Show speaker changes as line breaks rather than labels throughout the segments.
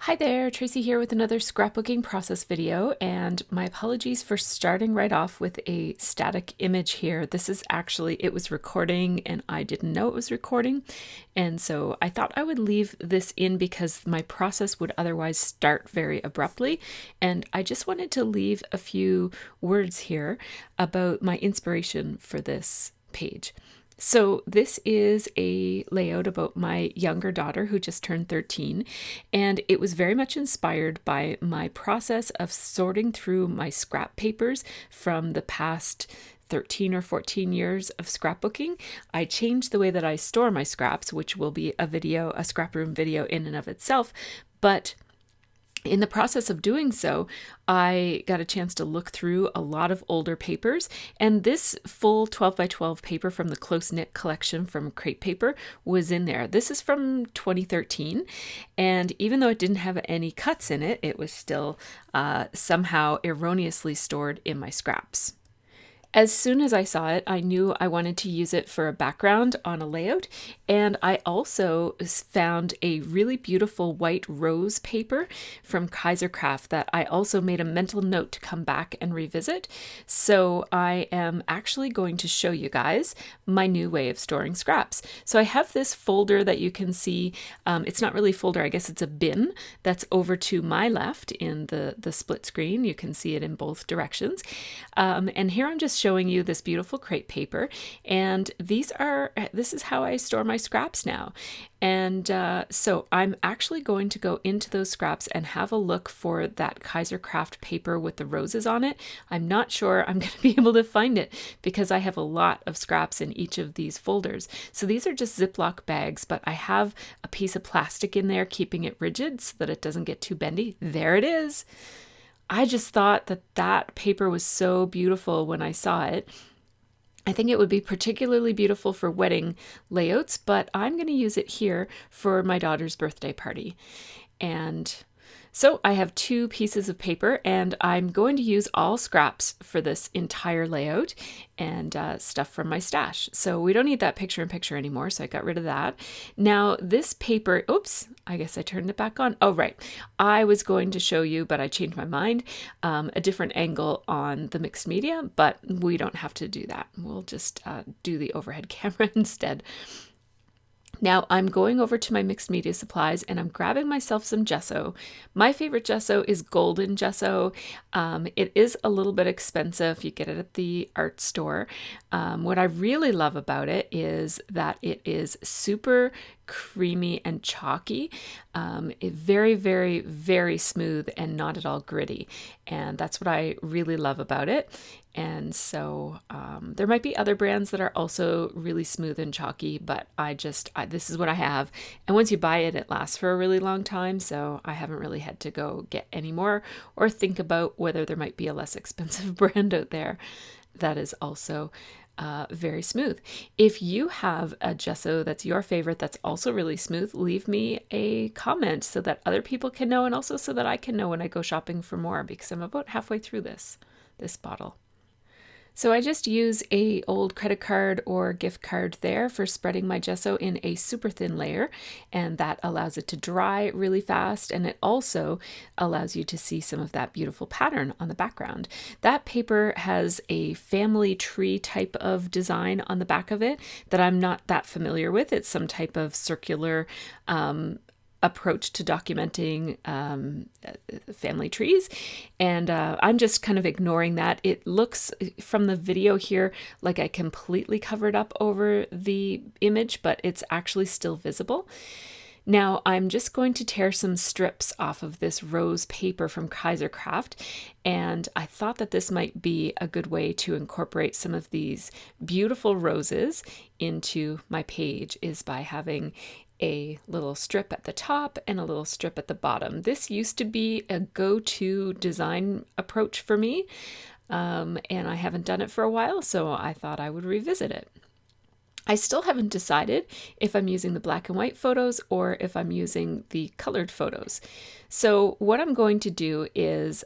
Hi there, Tracy here with another scrapbooking process video, and my apologies for starting right off with a static image here. This is actually, it was recording and I didn't know it was recording, and so I thought I would leave this in because my process would otherwise start very abruptly, and I just wanted to leave a few words here about my inspiration for this page. So this is a layout about my younger daughter who just turned 13, and it was very much inspired by my process of sorting through my scrap papers from the past 13 or 14 years of scrapbooking. I changed the way that I store my scraps, which will be a video, a scrap room video in and of itself, but in the process of doing so, I got a chance to look through a lot of older papers, and this full 12 by 12 paper from the Close Knit collection from Crate Paper was in there. This is from 2013, and even though it didn't have any cuts in it, it was still somehow erroneously stored in my scraps. As soon as I saw it, I knew I wanted to use it for a background on a layout, and I also found a really beautiful white rose paper from Kaisercraft that I also made a mental note to come back and revisit. So I am actually going to show you guys my new way of storing scraps. So I have this folder that you can see. It's not really a folder, I guess it's a bin that's over to my left in the split screen. You can see it in both directions. And here I'm just showing you this beautiful crate paper, and this is how I store my scraps now. And so I'm actually going to go into those scraps and have a look for that Kaisercraft paper with the roses on it. I'm not sure I'm going to be able to find it because I have a lot of scraps in each of these folders. So these are just Ziploc bags, but I have a piece of plastic in there keeping it rigid so that it doesn't get too bendy. There it is. I just thought that paper was so beautiful when I saw it. I think it would be particularly beautiful for wedding layouts, but I'm going to use it here for my daughter's birthday party. And so I have two pieces of paper, and I'm going to use all scraps for this entire layout and stuff from my stash. So we don't need that picture-in-picture anymore, so I got rid of that. Now this paper, oops, I guess I turned it back on. Oh, right. I was going to show you, but I changed my mind, a different angle on the mixed media, but we don't have to do that. We'll just do the overhead camera instead. Now I'm going over to my mixed media supplies and I'm grabbing myself some gesso. My favorite gesso is golden gesso. It is a little bit expensive. You get it at the art store. What I really love about it is that it is super creamy and chalky. Very, very, very smooth and not at all gritty. And that's what I really love about it. And so there might be other brands that are also really smooth and chalky, but this is what I have. And once you buy it, it lasts for a really long time. So I haven't really had to go get any more or think about whether there might be a less expensive brand out there that is also very smooth. If you have a gesso that's your favorite that's also really smooth, leave me a comment so that other people can know, and also so that I can know when I go shopping for more, because I'm about halfway through this bottle. So I just use a old credit card or gift card there for spreading my gesso in a super thin layer, and that allows it to dry really fast, and it also allows you to see some of that beautiful pattern on the background. That paper has a family tree type of design on the back of it that I'm not that familiar with. It's some type of circular approach to documenting family trees, and I'm just kind of ignoring that. It looks from the video here like I completely covered up over the image, but it's actually still visible. Now I'm just going to tear some strips off of this rose paper from Kaisercraft, and I thought that this might be a good way to incorporate some of these beautiful roses into my page, is by having a little strip at the top and a little strip at the bottom. This used to be a go-to design approach for me, and I haven't done it for a while, so I thought I would revisit it. I still haven't decided if I'm using the black and white photos or if I'm using the colored photos. So what I'm going to do is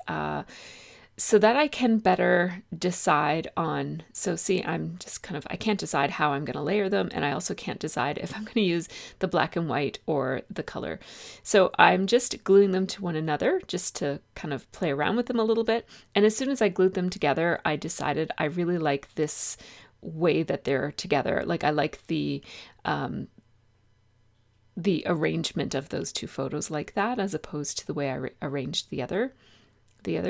so that I can better decide on, so see, I'm just kind of, I can't decide how I'm going to layer them, and I also can't decide if I'm going to use the black and white or the color. So I'm just gluing them to one another just to kind of play around with them a little bit. And as soon as I glued them together, I decided I really like this way that they're together. Like I like the arrangement of those two photos like that, as opposed to the way I arranged the other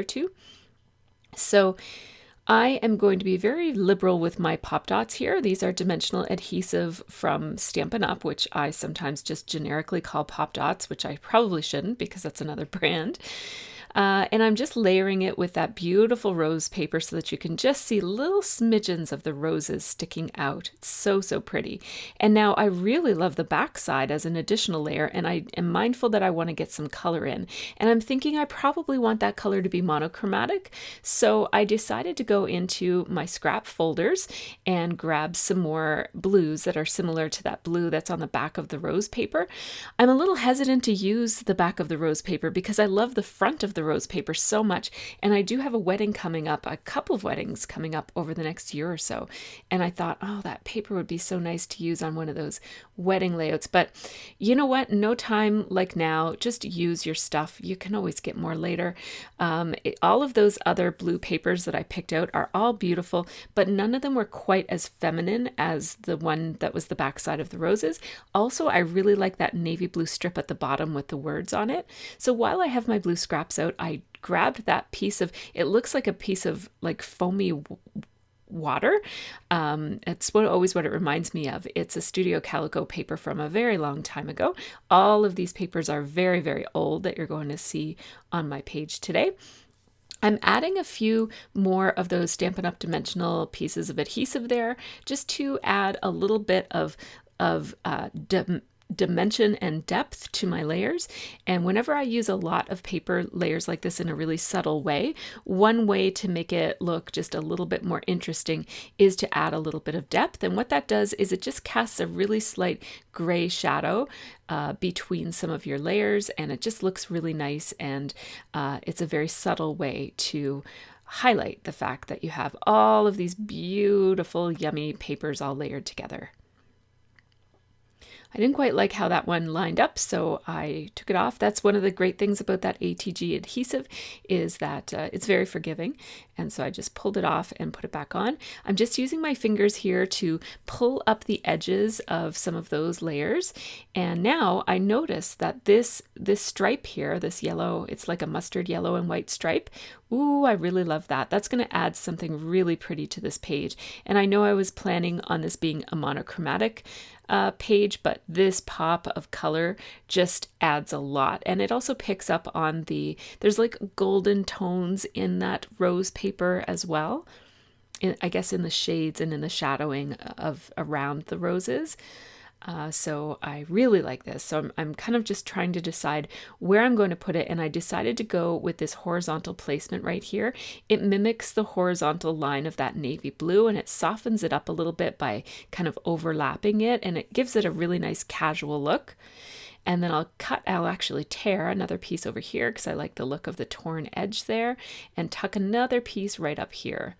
two. So I am going to be very liberal with my pop dots here. These are dimensional adhesive from Stampin' Up, which I sometimes just generically call pop dots, which I probably shouldn't because that's another brand. And I'm just layering it with that beautiful rose paper so that you can just see little smidgens of the roses sticking out. It's so, so pretty. And now I really love the back side as an additional layer, and I am mindful that I want to get some color in. And I'm thinking I probably want that color to be monochromatic. So I decided to go into my scrap folders and grab some more blues that are similar to that blue that's on the back of the rose paper. I'm a little hesitant to use the back of the rose paper because I love the front of the rose paper so much, and I do have a wedding coming up, a couple of weddings coming up over the next year or so, and I thought, oh, that paper would be so nice to use on one of those wedding layouts. But you know what, no time like now, just use your stuff. You can always get more later. All of those other blue papers that I picked out are all beautiful, but none of them were quite as feminine as the one that was the backside of the roses. Also, I really like that navy blue strip at the bottom with the words on it. So while I have my blue scraps out, I grabbed that piece of, it looks like a piece of like foamy water. It's always what it reminds me of. It's a Studio Calico paper from a very long time ago. All of these papers are very, very old that you're going to see on my page today. I'm adding a few more of those Stampin' Up! Dimensional pieces of adhesive there, just to add a little bit of dimension and depth to my layers. And whenever I use a lot of paper layers like this in a really subtle way, one way to make it look just a little bit more interesting is to add a little bit of depth. And what that does is it just casts a really slight gray shadow between some of your layers, and it just looks really nice. And it's a very subtle way to highlight the fact that you have all of these beautiful, yummy papers all layered together. I didn't quite like how that one lined up, so I took it off. That's one of the great things about that ATG adhesive, is that it's very forgiving. And so I just pulled it off and put it back on. I'm just using my fingers here to pull up the edges of some of those layers. And now I notice that this stripe here, this yellow, it's like a mustard yellow and white stripe. Ooh, I really love that. That's going to add something really pretty to this page. And I know I was planning on this being a monochromatic page, but this pop of color just adds a lot. And it also picks up on there's like golden tones in that rose paper as well, I guess in the shades and in the shadowing of around the roses. So I really like this. So I'm kind of just trying to decide where I'm going to put it. And I decided to go with this horizontal placement right here. It mimics the horizontal line of that navy blue, and it softens it up a little bit by kind of overlapping it. And it gives it a really nice casual look. And then I'll actually tear another piece over here because I like the look of the torn edge there, and tuck another piece right up here,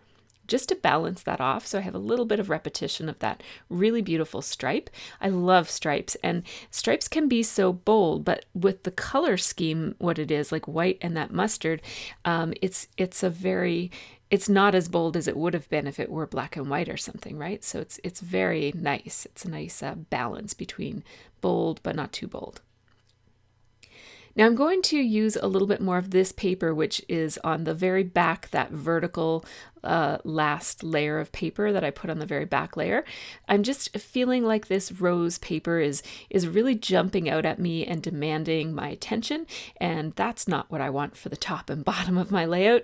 just to balance that off. So I have a little bit of repetition of that really beautiful stripe. I love stripes, and stripes can be so bold, but with the color scheme, what it is, like white and that mustard, it's not as bold as it would have been if it were black and white or something, right? So it's very nice. It's a nice balance between bold, but not too bold. Now I'm going to use a little bit more of this paper, which is on the very back, that vertical last layer of paper that I put on the very back layer. I'm just feeling like this rose paper is really jumping out at me and demanding my attention, and that's not what I want for the top and bottom of my layout.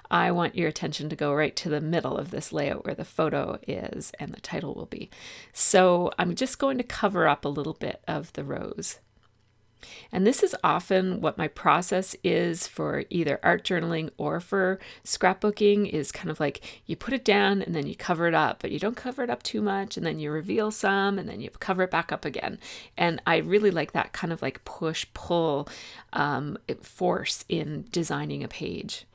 I want your attention to go right to the middle of this layout where the photo is and the title will be. So I'm just going to cover up a little bit of the rose. And this is often what my process is for either art journaling or for scrapbooking, is kind of like you put it down and then you cover it up, but you don't cover it up too much, and then you reveal some and then you cover it back up again. And I really like that kind of like push-pull force in designing a page.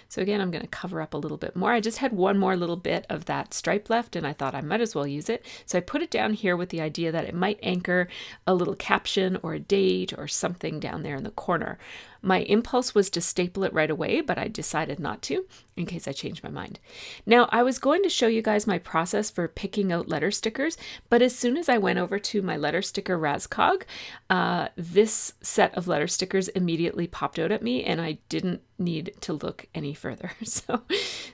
So again, I'm going to cover up a little bit more. I just had one more little bit of that stripe left and I thought I might as well use it. So I put it down here with the idea that it might anchor a little caption or a date or something down there in the corner. My impulse was to staple it right away, but I decided not to in case I changed my mind. Now, I was going to show you guys my process for picking out letter stickers, but as soon as I went over to my letter sticker Raskog, this set of letter stickers immediately popped out at me and I didn't need to look any further.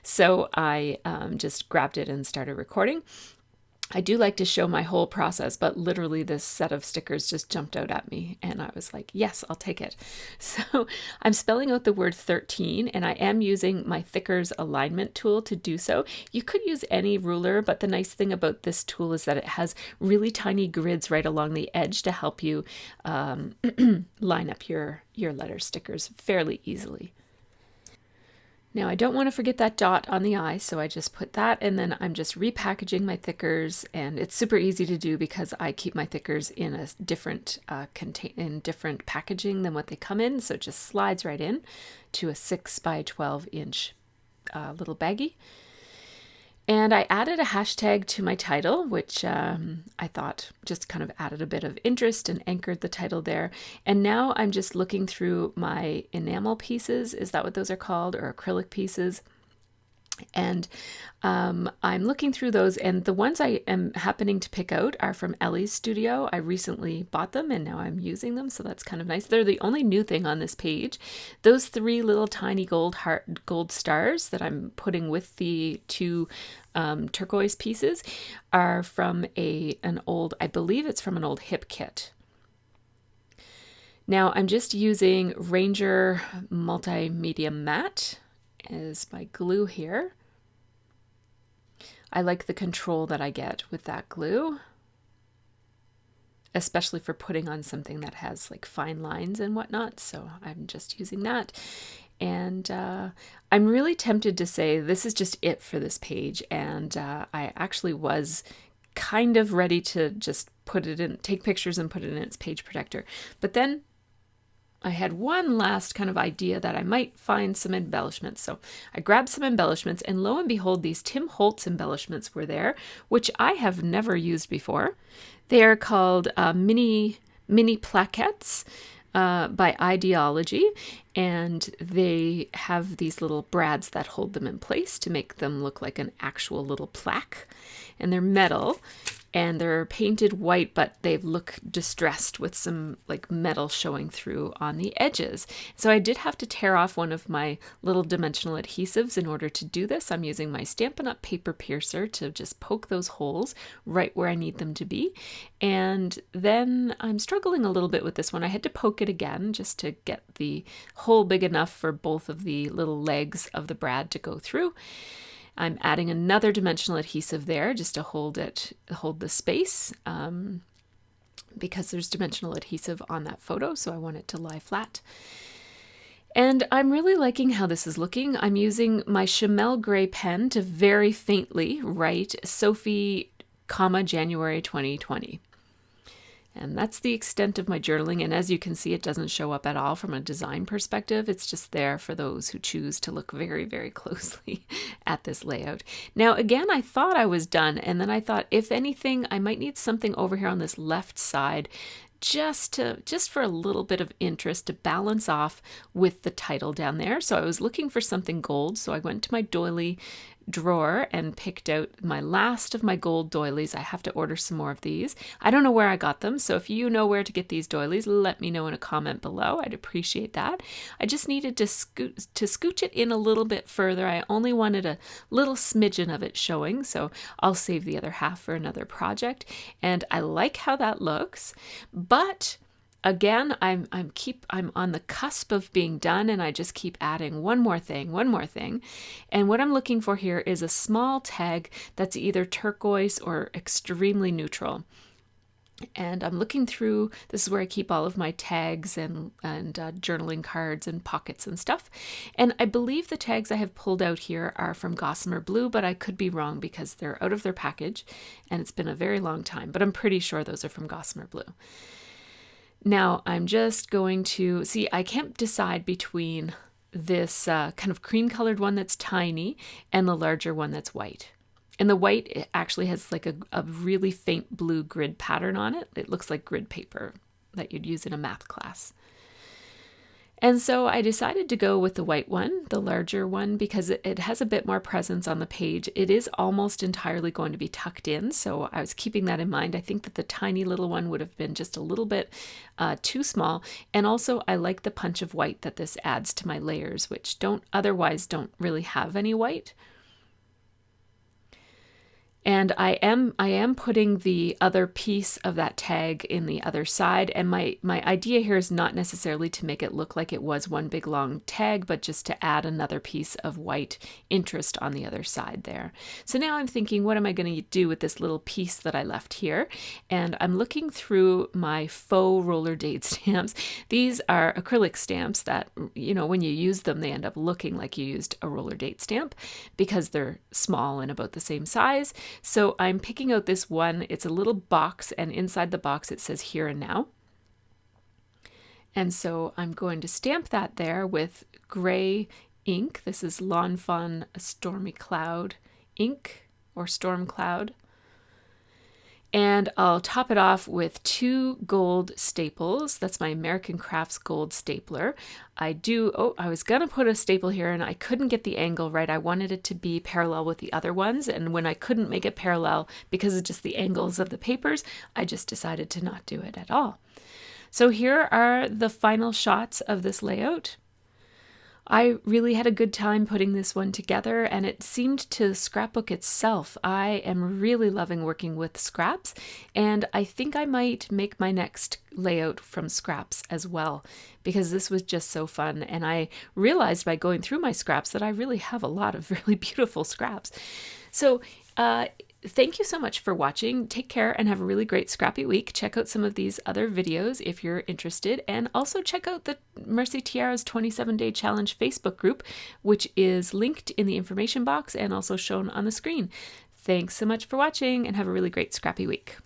So I just grabbed it and started recording. I do like to show my whole process, but literally this set of stickers just jumped out at me and I was like, yes, I'll take it. So I'm spelling out the word 13 and I am using my Thickers alignment tool to do so. You could use any ruler, but the nice thing about this tool is that it has really tiny grids right along the edge to help you line up your letter stickers fairly easily. Now I don't want to forget that dot on the I, so I just put that and then I'm just repackaging my thickers, and it's super easy to do because I keep my thickers in a different different packaging than what they come in, so it just slides right in to a 6 by 12 inch little baggie. And I added a hashtag to my title, which I thought just kind of added a bit of interest and anchored the title there. And now I'm just looking through my enamel pieces. Is that what those are called? Or acrylic pieces? And I'm looking through those, and the ones I am happening to pick out are from Ellie's studio. I recently bought them and now I'm using them, so that's kind of nice. They're the only new thing on this page. Those 3 little tiny gold stars that I'm putting with the 2 turquoise pieces are from an old, I believe it's from an old hip kit. Now I'm just using Ranger Multimedia Matte as my glue here. I like the control that I get with that glue, especially for putting on something that has like fine lines and whatnot. So I'm just using that. And I'm really tempted to say this is just it for this page. And I actually was kind of ready to just put it in, take pictures and put it in its page protector. But then I had one last kind of idea that I might find some embellishments. So I grabbed some embellishments, and lo and behold, these Tim Holtz embellishments were there, which I have never used before. They are called mini plaquettes by Ideology, and they have these little brads that hold them in place to make them look like an actual little plaque. And they're metal, and they're painted white, but they look distressed with some like metal showing through on the edges. So I did have to tear off one of my little dimensional adhesives in order to do this. I'm using my Stampin' Up! Paper piercer to just poke those holes right where I need them to be. And then I'm struggling a little bit with this one. I had to poke it again just to get the hole big enough for both of the little legs of the brad to go through. I'm adding another dimensional adhesive there just to hold the space because there's dimensional adhesive on that photo, so I want it to lie flat. And I'm really liking how this is looking. I'm using my Chamel gray pen to very faintly write Sophie, January 2020. And that's the extent of my journaling. And as you can see, it doesn't show up at all from a design perspective. It's just there for those who choose to look very, very closely at this layout. Now, again, I thought I was done. And then I thought, if anything, I might need something over here on this left side just for a little bit of interest to balance off with the title down there. So I was looking for something gold. So I went to my Doily drawer and picked out my last of my gold doilies. I have to order some more of these. I don't know where I got them, so if you know where to get these doilies, let me know in a comment below. I'd appreciate that. I just needed to scooch it in a little bit further. I only wanted a little smidgen of it showing, so I'll save the other half for another project. And I like how that looks, but again, I'm on the cusp of being done, and I just keep adding one more thing. And what I'm looking for here is a small tag that's either turquoise or extremely neutral. And I'm looking through, this is where I keep all of my tags and journaling cards and pockets and stuff. And I believe the tags I have pulled out here are from Gossamer Blue, but I could be wrong because they're out of their package and it's been a very long time, but I'm pretty sure those are from Gossamer Blue. Now I'm just going to see, I can't decide between this kind of cream colored one that's tiny and the larger one that's white. And the white, it actually has like a really faint blue grid pattern on it. It looks like grid paper that you'd use in a math class. And so I decided to go with the white one, the larger one, because it has a bit more presence on the page. It is almost entirely going to be tucked in, so I was keeping that in mind. I think that the tiny little one would have been just a little bit too small. And also I like the punch of white that this adds to my layers, which otherwise don't really have any white. And I am putting the other piece of that tag in the other side. And my idea here is not necessarily to make it look like it was one big long tag, but just to add another piece of white interest on the other side there. So now I'm thinking, what am I going to do with this little piece that I left here? And I'm looking through my faux roller date stamps. These are acrylic stamps that, when you use them, they end up looking like you used a roller date stamp because they're small and about the same size. So I'm picking out this one. It's a little box, and inside the box it says Here and Now. And so I'm going to stamp that there with gray ink. This is Lawn Fawn Stormy Cloud ink, or Storm Cloud. And I'll top it off with 2 gold staples. That's my American Crafts gold stapler. I was gonna put a staple here and I couldn't get the angle right. I wanted it to be parallel with the other ones. And when I couldn't make it parallel because of just the angles of the papers, I just decided to not do it at all. So here are the final shots of this layout. I really had a good time putting this one together, and it seemed to scrapbook itself. I am really loving working with scraps, and I think I might make my next layout from scraps as well, because this was just so fun. And I realized by going through my scraps that I really have a lot of really beautiful scraps. So thank you so much for watching. Take care and have a really great scrappy week. Check out some of these other videos if you're interested, and also check out the MercyTiara's 27-Day Challenge Facebook group, which is linked in the information box and also shown on the screen. Thanks so much for watching and have a really great scrappy week.